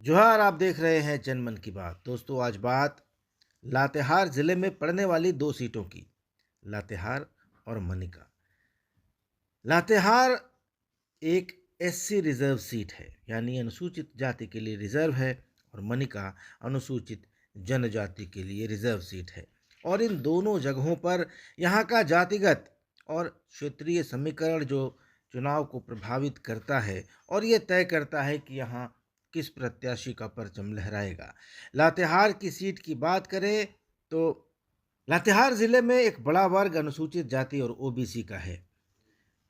जोहार, आप देख रहे हैं जनमन की बात। दोस्तों, आज बात लातेहार ज़िले में पड़ने वाली दो सीटों की, लातेहार और मनिका। लातेहार एक एससी रिजर्व सीट है, यानी अनुसूचित जाति के लिए रिजर्व है, और मनिका अनुसूचित जनजाति के लिए रिजर्व सीट है। और इन दोनों जगहों पर यहाँ का जातिगत और क्षेत्रीय समीकरण जो चुनाव को प्रभावित करता है और ये तय करता है कि यहाँ किस प्रत्याशी का परचम लहराएगा। लातेहार की सीट की बात करें तो लातेहार ज़िले में एक बड़ा वर्ग अनुसूचित जाति और ओबीसी का है।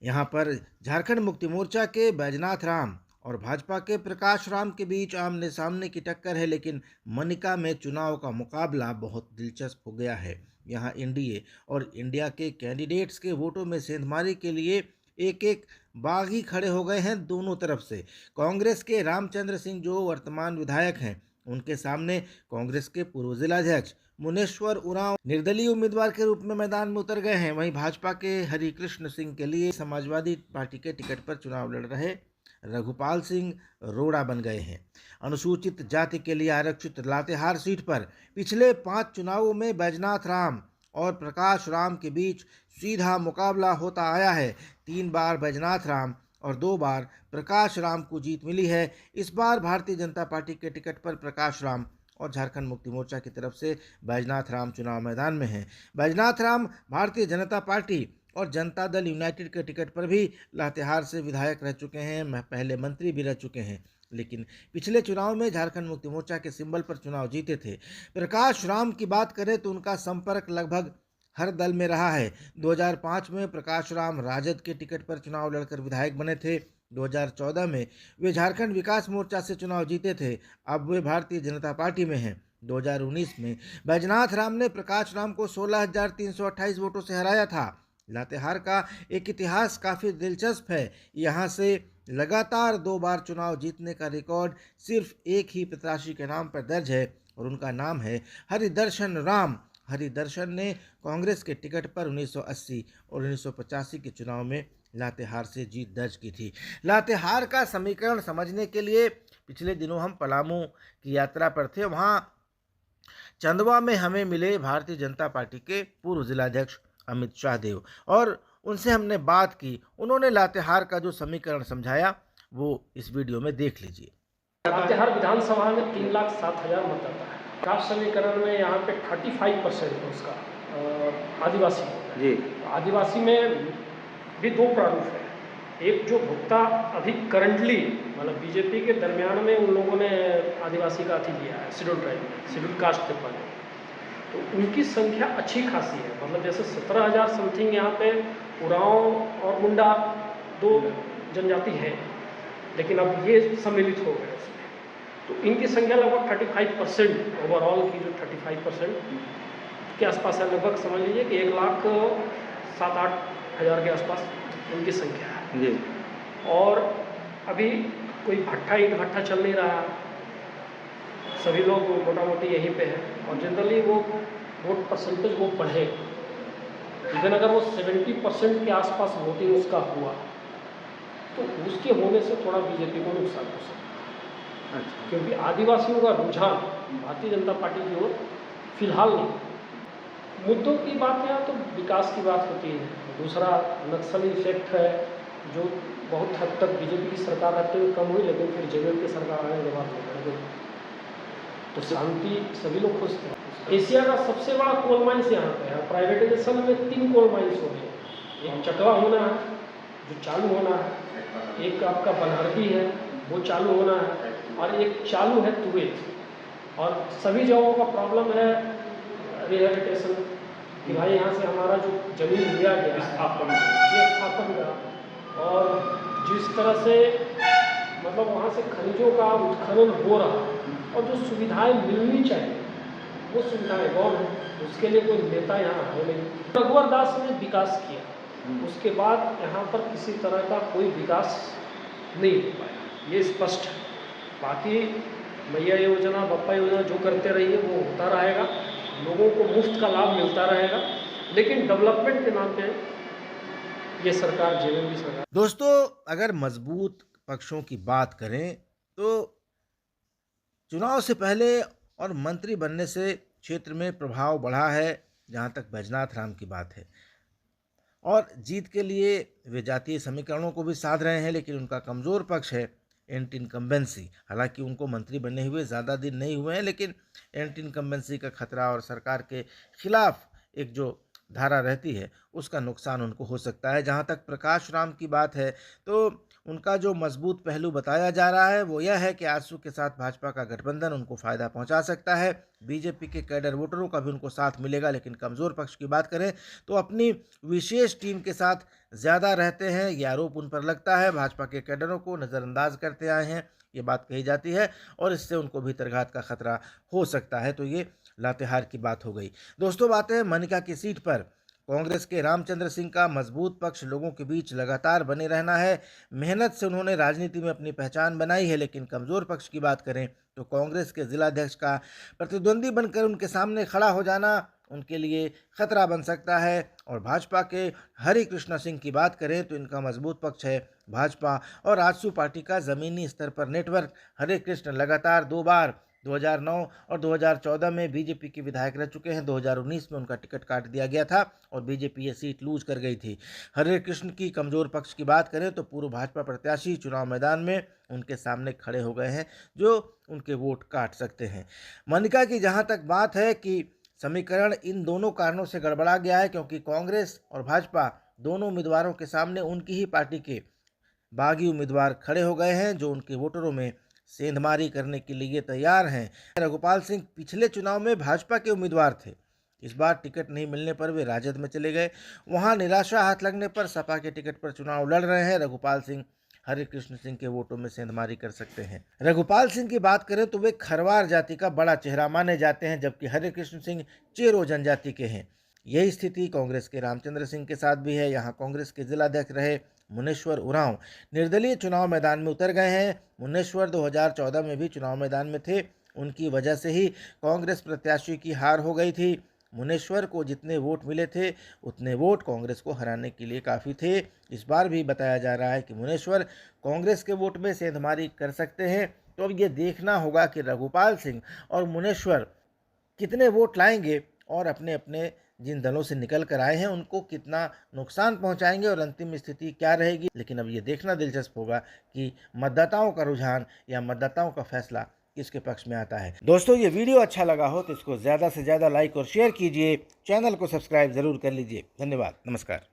यहाँ पर झारखंड मुक्ति मोर्चा के बैजनाथ राम और भाजपा के प्रकाश राम के बीच आमने सामने की टक्कर है, लेकिन मनिका में चुनाव का मुकाबला बहुत दिलचस्प हो गया है। यहाँ एनडीए और इंडिया के कैंडिडेट्स के वोटों में सेंधमारी के लिए एक एक बागी खड़े हो गए हैं दोनों तरफ से। कांग्रेस के रामचंद्र सिंह जो वर्तमान विधायक हैं, उनके सामने कांग्रेस के पूर्व जिलाध्यक्ष मुनेश्वर उरांव निर्दलीय उम्मीदवार के रूप में मैदान में उतर गए हैं। वहीं भाजपा के हरिकृष्ण सिंह के लिए समाजवादी पार्टी के टिकट पर चुनाव लड़ रहे रघुपाल सिंह रोड़ा बन गए हैं। अनुसूचित जाति के लिए आरक्षित लातेहार सीट पर पिछले 5 चुनावों में बैजनाथ राम और प्रकाश राम के बीच सीधा मुकाबला होता आया है। 3 बार बैजनाथ राम और 2 बार प्रकाश राम को जीत मिली है। इस बार भारतीय जनता पार्टी के टिकट पर प्रकाश राम और झारखंड मुक्ति मोर्चा की तरफ से बैजनाथ राम चुनाव मैदान में हैं। बैजनाथ राम भारतीय जनता पार्टी और जनता दल यूनाइटेड के टिकट पर भी लातेहार से विधायक रह चुके हैं, पहले मंत्री भी रह चुके हैं, लेकिन पिछले चुनाव में झारखंड मुक्ति मोर्चा के सिंबल पर चुनाव जीते थे। प्रकाश राम की बात करें तो उनका संपर्क लगभग हर दल में रहा है। 2005 में प्रकाश राम राजद के टिकट पर चुनाव लड़कर विधायक बने थे। 2014 में वे झारखंड विकास मोर्चा से चुनाव जीते थे। अब वे भारतीय जनता पार्टी में हैं। 2019 में बैजनाथ राम ने प्रकाश राम को 16,328 वोटों से हराया था। लातेहार का एक इतिहास काफ़ी दिलचस्प है। यहाँ से लगातार 2 बार चुनाव जीतने का रिकॉर्ड सिर्फ एक ही प्रत्याशी के नाम पर दर्ज है, और उनका नाम है हरिदर्शन राम। हरिदर्शन ने कांग्रेस के टिकट पर 1980 और 1985 के चुनाव में लातेहार से जीत दर्ज की थी। लातेहार का समीकरण समझने के लिए पिछले दिनों हम पलामू की यात्रा पर थे। वहाँ चंदवा में हमें मिले भारतीय जनता पार्टी के पूर्व जिलाध्यक्ष अमित शाहदेव, और उनसे हमने बात की। उन्होंने लातेहार का जो समीकरण समझाया वो इस वीडियो में देख लीजिए। लातेहार विधानसभा में 3,07,000 मतदाता है। कास्ट समीकरण में यहाँ पे 35% है उसका आदिवासी जी। आदिवासी में भी 2 प्रारूप है। एक जो भुगता अभी करंटली मतलब बीजेपी के दरमियान में उन लोगों ने आदिवासी का अथी लिया है, शेड्यूल ट्राइब शेड्यूल कास्ट के पद, तो उनकी संख्या अच्छी खासी है। मतलब जैसे 17,000 समथिंग यहाँ पे उरांव और मुंडा 2 जनजाति है, लेकिन अब ये सम्मिलित हो गए उसमें, तो इनकी संख्या लगभग 35% ओवरऑल की जो 35% के आसपास है। लगभग समझ लीजिए कि 1,07,8 हज़ार के आसपास उनकी संख्या है जी। और अभी कोई ईंट भट्ठा चल नहीं रहा, सभी लोग मोटा मोटी यहीं पे हैं, और जनरली वो वोट परसेंटेज वो बढ़े। इवन अगर वो 70% के आसपास वोटिंग उसका हुआ तो उसके होने से थोड़ा बीजेपी को नुकसान हो सकता है। अच्छा। क्योंकि आदिवासियों का रुझान भारतीय जनता पार्टी की ओर फिलहाल नहीं। मुद्दों की बात है तो विकास की बात होती है। दूसरा नक्सली इफेक्ट है, जो बहुत हद तक बीजेपी की सरकार रहते हुए कम हुई, लेकिन फिर जेडीयू की सरकार आने के बाद बढ़ गई, तो शांति सभी लोग खुश थे। एशिया का सबसे बड़ा कोल माइंस यहाँ पे है। प्राइवेटाइजेशन में 3 कोल माइंस हो गए। एक चकला होना है जो चालू होना है, एक आपका बनहरदी है वो चालू होना है, और एक चालू है तुवेत। और सभी जगहों का प्रॉब्लम है रिहेबिटेशन, कि भाई यहाँ से हमारा जो जमीन लिया गया ये स्थापन का, और जिस तरह से मतलब वहाँ से खनिजों का उत्खनन हो रहा, और जो सुविधाएं मिलनी चाहिए वो सुविधाएं गौर है, उसके लिए कोई नेता यहाँ है नहीं। रघुवर दास ने विकास किया, उसके बाद यहाँ पर किसी तरह का कोई विकास नहीं हो पाया, ये स्पष्ट है। बाकी मैया योजना बप्पा योजना जो करते रहिए वो होता रहेगा, लोगों को मुफ्त का लाभ मिलता रहेगा, लेकिन डेवलपमेंट के नाम पे ये सरकार जेएमबी सरकार। दोस्तों, अगर मजबूत पक्षों की बात करें तो चुनाव से पहले और मंत्री बनने से क्षेत्र में प्रभाव बढ़ा है, जहाँ तक बैजनाथ राम की बात है। और जीत के लिए वे जातीय समीकरणों को भी साध रहे हैं, लेकिन उनका कमज़ोर पक्ष है एंटी इनकम्बेंसी। हालांकि उनको मंत्री बनने हुए ज़्यादा दिन नहीं हुए हैं, लेकिन एंटी इनकम्बेंसी का खतरा और सरकार के खिलाफ एक जो धारा रहती है उसका नुकसान उनको हो सकता है। जहां तक प्रकाश राम की बात है तो उनका जो मजबूत पहलू बताया जा रहा है वो यह है कि आजसू के साथ भाजपा का गठबंधन उनको फ़ायदा पहुंचा सकता है। बीजेपी के कैडर वोटरों का भी उनको साथ मिलेगा, लेकिन कमज़ोर पक्ष की बात करें तो अपनी विशेष टीम के साथ ज़्यादा रहते हैं, ये आरोप उन पर लगता है। भाजपा के कैडरों को नज़रअंदाज करते आए हैं, ये बात कही जाती है, और इससे उनको भीतरघात का खतरा हो सकता है। तो ये लातेहार की बात हो गई। दोस्तों, बात है मनिका की सीट पर कांग्रेस के रामचंद्र सिंह का मजबूत पक्ष लोगों के बीच लगातार बने रहना है। मेहनत से उन्होंने राजनीति में अपनी पहचान बनाई है, लेकिन कमज़ोर पक्ष की बात करें तो कांग्रेस के जिलाध्यक्ष का प्रतिद्वंदी बनकर उनके सामने खड़ा हो जाना उनके लिए खतरा बन सकता है। और भाजपा के हरि कृष्ण सिंह की बात करें तो इनका मजबूत पक्ष है भाजपा और आजसू पार्टी का ज़मीनी स्तर पर नेटवर्क। हरे कृष्ण लगातार 2 बार 2009 और 2014 में बीजेपी के विधायक रह चुके हैं। 2019 में उनका टिकट काट दिया गया था और बीजेपी ये सीट लूज कर गई थी। हरे कृष्ण की कमज़ोर पक्ष की बात करें तो पूर्व भाजपा प्रत्याशी चुनाव मैदान में उनके सामने खड़े हो गए हैं, जो उनके वोट काट सकते हैं। मनिका की जहां तक बात है कि समीकरण इन दोनों कारणों से गड़बड़ा गया है, क्योंकि कांग्रेस और भाजपा दोनों उम्मीदवारों के सामने उनकी ही पार्टी के बागी उम्मीदवार खड़े हो गए हैं, जो उनके वोटरों में सेंधमारी करने के लिए तैयार हैं। रघुपाल सिंह पिछले चुनाव में भाजपा के उम्मीदवार थे, इस बार टिकट नहीं मिलने पर वे राजद में चले गए। वहां निराशा हाथ लगने पर सपा के टिकट पर चुनाव लड़ रहे हैं। रघुपाल सिंह हरे कृष्ण सिंह के वोटों में सेंधमारी कर सकते हैं। रघुपाल सिंह की बात करें तो वे खरवार जाति का बड़ा चेहरा माने जाते हैं, जबकि हरे कृष्ण सिंह चेरो जनजाति के हैं। यही स्थिति कांग्रेस के रामचंद्र सिंह के साथ भी है। यहाँ कांग्रेस के जिलाध्यक्ष रहे मुनेश्वर उरांव निर्दलीय चुनाव मैदान में उतर गए हैं। मुनेश्वर 2014 में भी चुनाव मैदान में थे, उनकी वजह से ही कांग्रेस प्रत्याशी की हार हो गई थी। मुनेश्वर को जितने वोट मिले थे उतने वोट कांग्रेस को हराने के लिए काफ़ी थे। इस बार भी बताया जा रहा है कि मुनेश्वर कांग्रेस के वोट में सेंधमारी कर सकते हैं। तो अब ये देखना होगा कि रघुपाल सिंह और मुनेश्वर कितने वोट लाएंगे और अपने अपने जिन दलों से निकल कर आए हैं उनको कितना नुकसान पहुंचाएंगे और अंतिम स्थिति क्या रहेगी। लेकिन अब ये देखना दिलचस्प होगा कि मतदाताओं का रुझान या मतदाताओं का फैसला किसके पक्ष में आता है। दोस्तों, ये वीडियो अच्छा लगा हो तो इसको ज़्यादा से ज़्यादा लाइक और शेयर कीजिए। चैनल को सब्सक्राइब ज़रूर कर लीजिए। धन्यवाद, नमस्कार।